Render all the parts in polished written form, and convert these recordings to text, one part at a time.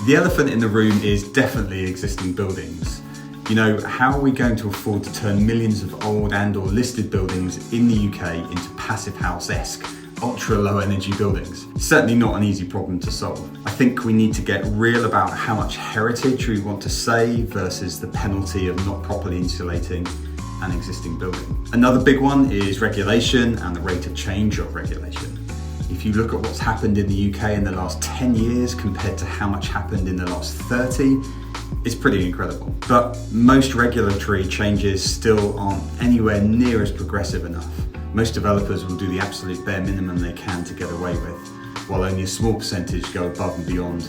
The elephant in the room is definitely existing buildings. You know, how are we going to afford to turn millions of old and or listed buildings in the UK into passive house-esque, ultra low energy buildings? Certainly not an easy problem to solve. I think we need to get real about how much heritage we want to save versus the penalty of not properly insulating an existing building. Another big one is regulation and the rate of change of regulation. If you look at what's happened in the UK in the last 10 years compared to how much happened in the last 30, it's pretty incredible. But most regulatory changes still aren't anywhere near as progressive enough. Most developers will do the absolute bare minimum they can to get away with, while only a small percentage go above and beyond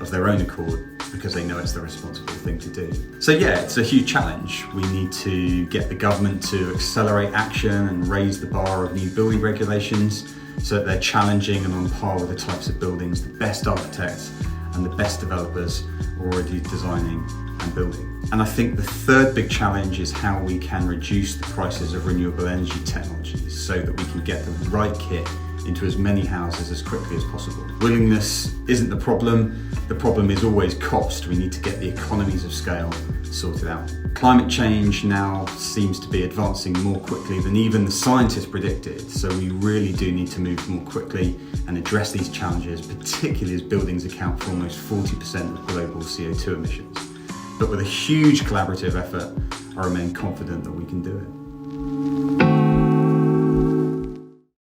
of their own accord because they know it's the responsible thing to do. So yeah, it's a huge challenge. We need to get the government to accelerate action and raise the bar of new building regulations so that they're challenging and on par with the types of buildings the best architects and the best developers are already designing and building. And I think the third big challenge is how we can reduce the prices of renewable energy technologies so that we can get the right kit into as many houses as quickly as possible. Willingness isn't the problem is always cost. We need to get the economies of scale sorted out. Climate change now seems to be advancing more quickly than even the scientists predicted, so we really do need to move more quickly and address these challenges, particularly as buildings account for almost 40% of global CO2 emissions. But with a huge collaborative effort, I remain confident that we can do it.